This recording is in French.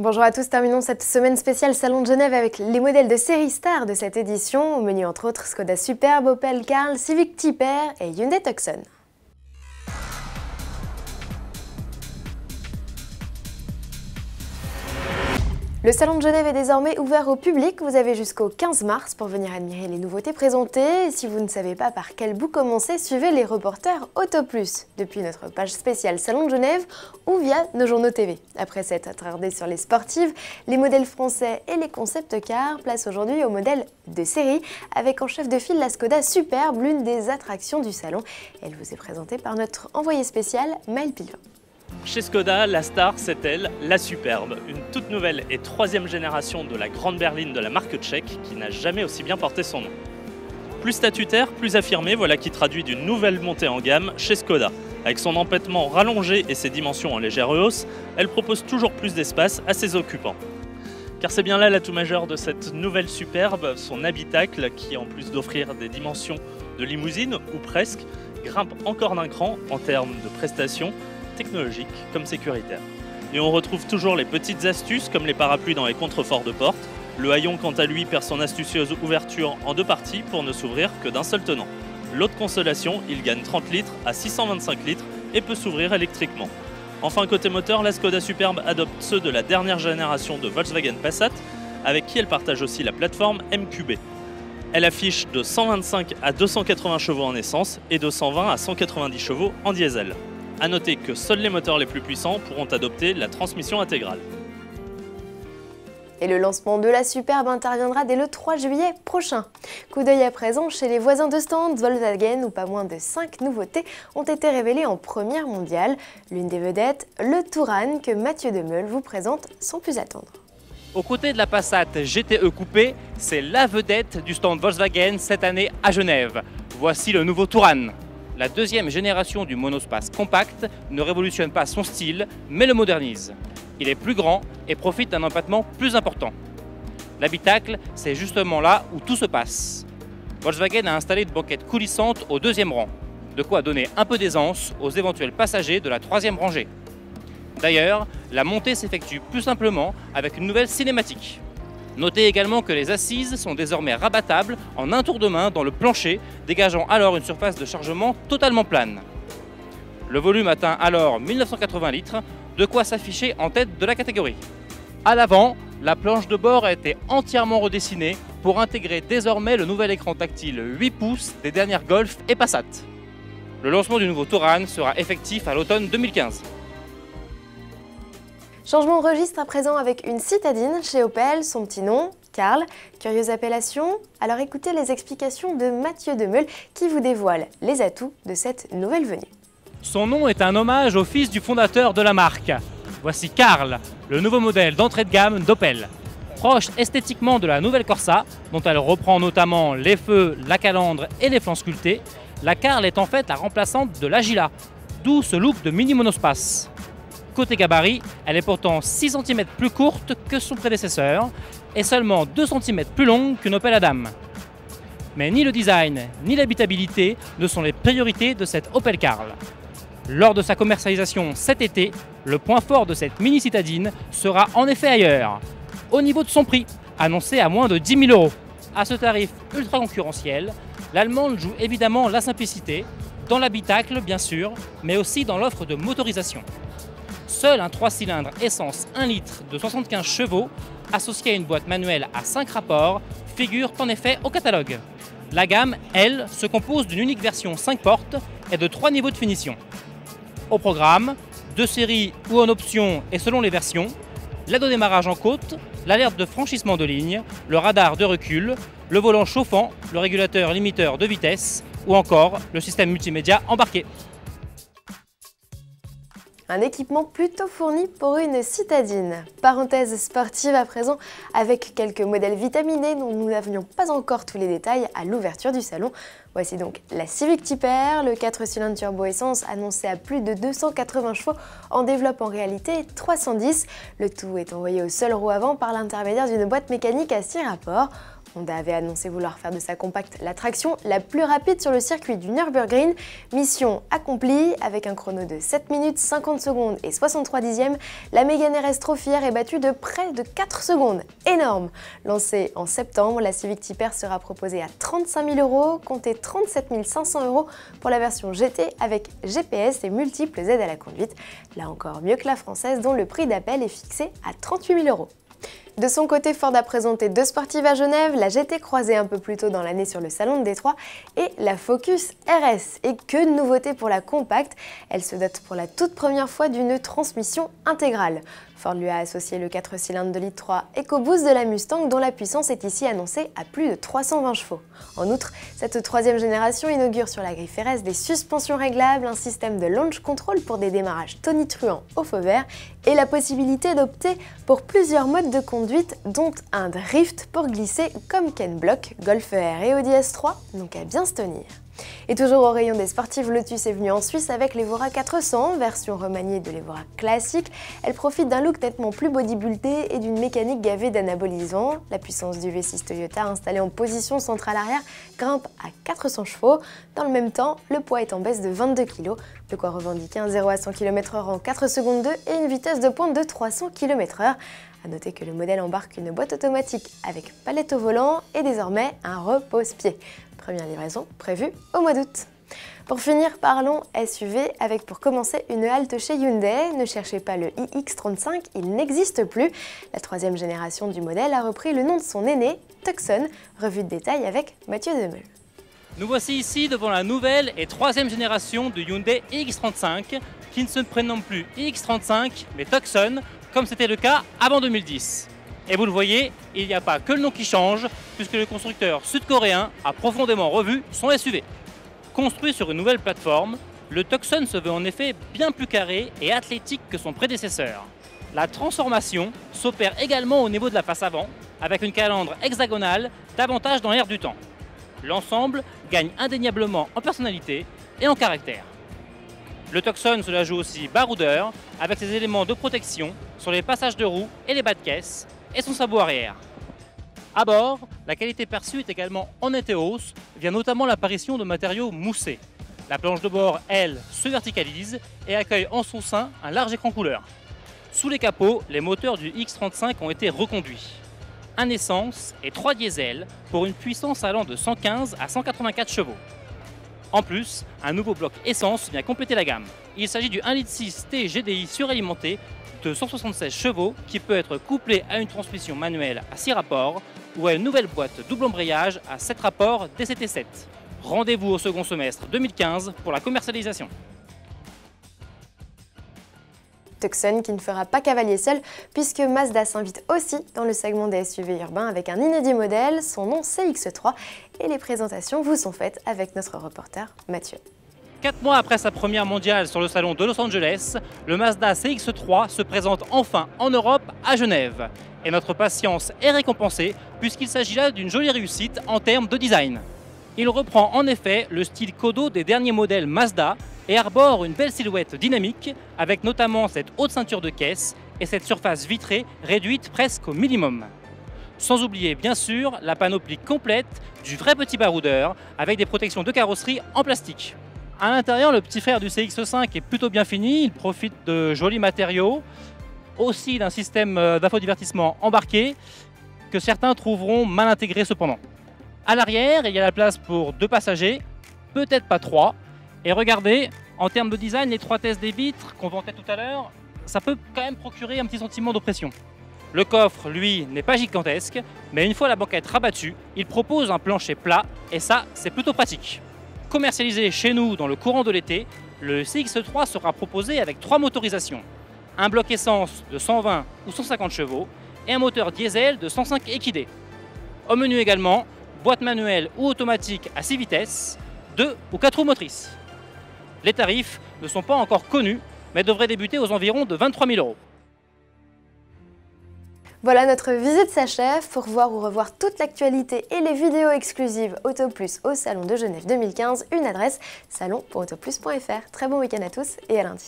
Bonjour à tous, terminons cette semaine spéciale Salon de Genève avec les modèles de série star de cette édition. Au menu entre autres Skoda Superb, Opel Karl, Civic Type R et Hyundai Tucson. Le Salon de Genève est désormais ouvert au public. Vous avez jusqu'au 15 mars pour venir admirer les nouveautés présentées. Et si vous ne savez pas par quel bout commencer, suivez les reporters Auto Plus depuis notre page spéciale Salon de Genève ou via nos journaux TV. Après s'être attardé sur les sportives, les modèles français et les concept cars, place aujourd'hui aux modèles de série avec en chef de file la Skoda Superb, l'une des attractions du salon. Elle vous est présentée par notre envoyé spécial Maël Pilvin. Chez Skoda, la star, c'est elle, la Superbe, une toute nouvelle et troisième génération de la grande berline de la marque tchèque qui n'a jamais aussi bien porté son nom. Plus statutaire, plus affirmée, voilà qui traduit d'une nouvelle montée en gamme chez Skoda. Avec son empattement rallongé et ses dimensions en légère hausse, elle propose toujours plus d'espace à ses occupants. Car c'est bien là l'atout majeur de cette nouvelle Superbe, son habitacle qui, en plus d'offrir des dimensions de limousine, ou presque, grimpe encore d'un cran en termes de prestations, technologique comme sécuritaire. Et on retrouve toujours les petites astuces comme les parapluies dans les contreforts de porte. Le haillon quant à lui perd son astucieuse ouverture en deux parties pour ne s'ouvrir que d'un seul tenant. L'autre consolation, il gagne 30 litres à 625 litres et peut s'ouvrir électriquement. Enfin côté moteur, la Skoda Superbe adopte ceux de la dernière génération de Volkswagen Passat avec qui elle partage aussi la plateforme MQB. Elle affiche de 125 à 280 chevaux en essence et de 120 à 190 chevaux en diesel. A noter que seuls les moteurs les plus puissants pourront adopter la transmission intégrale. Et le lancement de la Superbe interviendra dès le 3 juillet prochain. Coup d'œil à présent chez les voisins de stand Volkswagen où pas moins de 5 nouveautés ont été révélées en première mondiale. L'une des vedettes, le Touran que Mathieu Demeule vous présente sans plus attendre. Aux côtés de la Passat GTE Coupé, c'est la vedette du stand Volkswagen cette année à Genève. Voici le nouveau Touran. La deuxième génération du monospace compact ne révolutionne pas son style, mais le modernise. Il est plus grand et profite d'un empattement plus important. L'habitacle, c'est justement là où tout se passe. Volkswagen a installé une banquette coulissante au deuxième rang, de quoi donner un peu d'aisance aux éventuels passagers de la troisième rangée. D'ailleurs, la montée s'effectue plus simplement avec une nouvelle cinématique. Notez également que les assises sont désormais rabattables en un tour de main dans le plancher, dégageant alors une surface de chargement totalement plane. Le volume atteint alors 1980 litres, de quoi s'afficher en tête de la catégorie. À l'avant, la planche de bord a été entièrement redessinée pour intégrer désormais le nouvel écran tactile 8 pouces des dernières Golf et Passat. Le lancement du nouveau Touran sera effectif à l'automne 2015. Changement de registre à présent avec une citadine chez Opel, son petit nom, Karl. Curieuse appellation? Alors écoutez les explications de Mathieu Demeule qui vous dévoile les atouts de cette nouvelle venue. Son nom est un hommage au fils du fondateur de la marque. Voici Karl, le nouveau modèle d'entrée de gamme d'Opel. Proche esthétiquement de la nouvelle Corsa, dont elle reprend notamment les feux, la calandre et les flancs sculptés, la Karl est en fait la remplaçante de l'Agila, d'où ce look de mini monospace. Côté gabarit, elle est pourtant 6 cm plus courte que son prédécesseur et seulement 2 cm plus longue qu'une Opel Adam. Mais ni le design ni l'habitabilité ne sont les priorités de cette Opel Karl. Lors de sa commercialisation cet été, le point fort de cette mini citadine sera en effet ailleurs, au niveau de son prix, annoncé à moins de 10 000 €. À ce tarif ultra concurrentiel, l'allemande joue évidemment la simplicité, dans l'habitacle bien sûr, mais aussi dans l'offre de motorisation. Seul un 3 cylindres essence 1 litre de 75 chevaux, associé à une boîte manuelle à 5 rapports, figure en effet au catalogue. La gamme, elle, se compose d'une unique version 5 portes et de 3 niveaux de finition. Au programme, 2 séries ou en option et selon les versions, l'aide au démarrage en côte, l'alerte de franchissement de ligne, le radar de recul, le volant chauffant, le régulateur limiteur de vitesse ou encore le système multimédia embarqué. Un équipement plutôt fourni pour une citadine. Parenthèse sportive à présent avec quelques modèles vitaminés dont nous n'avions pas encore tous les détails à l'ouverture du salon. Voici donc la Civic Type R, le 4 cylindres turbo essence annoncé à plus de 280 chevaux en développe en réalité 310. Le tout est envoyé au seul roue avant par l'intermédiaire d'une boîte mécanique à 6 rapports. Honda avait annoncé vouloir faire de sa compacte l'attraction la plus rapide sur le circuit du Nürburgring. Mission accomplie, avec un chrono de 7 minutes 50 secondes et 63 dixièmes, la Mégane RS Trophy R est battue de près de 4 secondes. Énorme! Lancée en septembre, la Civic Type R sera proposée à 35 000 €, comptez 37 500 € pour la version GT avec GPS et multiples aides à la conduite. Là encore mieux que la française dont le prix d'appel est fixé à 38 000 €. De son côté, Ford a présenté deux sportives à Genève, la GT croisée un peu plus tôt dans l'année sur le salon de Détroit et la Focus RS. Et que de nouveautés pour la compacte, elle se dote pour la toute première fois d'une transmission intégrale. Ford lui a associé le 4 cylindres de litre 3 EcoBoost de la Mustang dont la puissance est ici annoncée à plus de 320 chevaux. En outre, cette troisième génération inaugure sur la griffe RS des suspensions réglables, un système de launch control pour des démarrages tonitruants au feu vert et la possibilité d'opter pour plusieurs modes de conduite dont un drift pour glisser comme Ken Block, Golf R et Audi S3, donc à bien se tenir. Et toujours au rayon des sportives, Lotus est venu en Suisse avec l'Evora 400, version remaniée de l'Evora classique. Elle profite d'un look nettement plus bodybuildé et d'une mécanique gavée d'anabolisants. La puissance du V6 Toyota installée en position centrale arrière grimpe à 400 chevaux. Dans le même temps, le poids est en baisse de 22 kg, de quoi revendiquer un 0 à 100 km/h en 4 secondes 2 et une vitesse de pointe de 300 km/h. A noter que le modèle embarque une boîte automatique avec palette au volant et désormais un repose-pied. Première livraison prévue au mois d'août. Pour finir, parlons SUV avec pour commencer une halte chez Hyundai. Ne cherchez pas le iX35, il n'existe plus. La troisième génération du modèle a repris le nom de son aîné, Tucson. Revue de détail avec Mathieu Demeul. Nous voici ici devant la nouvelle et troisième génération de Hyundai iX35 qui ne se prénomme plus iX35 mais Tucson comme c'était le cas avant 2010. Et vous le voyez, il n'y a pas que le nom qui change, puisque le constructeur sud-coréen a profondément revu son SUV. Construit sur une nouvelle plateforme, le Tucson se veut en effet bien plus carré et athlétique que son prédécesseur. La transformation s'opère également au niveau de la face avant, avec une calandre hexagonale davantage dans l'air du temps. L'ensemble gagne indéniablement en personnalité et en caractère. Le Tucson se la joue aussi baroudeur, avec ses éléments de protection sur les passages de roues et les bas de caisse, et son sabot arrière. À bord, la qualité perçue est également en nette hausse, via notamment l'apparition de matériaux moussés. La planche de bord, elle, se verticalise et accueille en son sein un large écran couleur. Sous les capots, les moteurs du X35 ont été reconduits. Un essence et 3 diesels pour une puissance allant de 115 à 184 chevaux. En plus, un nouveau bloc essence vient compléter la gamme. Il s'agit du 1,6 litre T GDI suralimenté de 176 chevaux qui peut être couplé à une transmission manuelle à 6 rapports ou à une nouvelle boîte double embrayage à 7 rapports DCT7. Rendez-vous au second semestre 2015 pour la commercialisation. Tucson qui ne fera pas cavalier seul puisque Mazda s'invite aussi dans le segment des SUV urbains avec un inédit modèle, son nom CX-3 et les présentations vous sont faites avec notre reporter Mathieu. 4 mois après sa première mondiale sur le salon de Los Angeles, le Mazda CX-3 se présente enfin en Europe à Genève. Et notre patience est récompensée puisqu'il s'agit là d'une jolie réussite en termes de design. Il reprend en effet le style Kodo des derniers modèles Mazda et arbore une belle silhouette dynamique avec notamment cette haute ceinture de caisse et cette surface vitrée réduite presque au minimum. Sans oublier bien sûr la panoplie complète du vrai petit baroudeur avec des protections de carrosserie en plastique. À l'intérieur, le petit frère du CX-5 est plutôt bien fini, il profite de jolis matériaux, aussi d'un système d'infodivertissement embarqué que certains trouveront mal intégré cependant. À l'arrière, il y a la place pour 2 passagers, peut-être pas 3. Et regardez, en termes de design, l'étroitesse des vitres qu'on vantait tout à l'heure, ça peut quand même procurer un petit sentiment d'oppression. Le coffre, lui, n'est pas gigantesque, mais une fois la banquette rabattue, il propose un plancher plat, et ça, c'est plutôt pratique. Commercialisé chez nous dans le courant de l'été, le CX-3 sera proposé avec 3 motorisations. Un bloc essence de 120 ou 150 chevaux et un moteur diesel de 105 équidés. Au menu également, boîte manuelle ou automatique à 6 vitesses, 2 ou 4 roues motrices. Les tarifs ne sont pas encore connus, mais devraient débuter aux environs de 23 000 €. Voilà, notre visite s'achève. Pour voir ou revoir toute l'actualité et les vidéos exclusives Autoplus au Salon de Genève 2015, une adresse salon.autoplus.fr. Très bon week-end à tous et à lundi.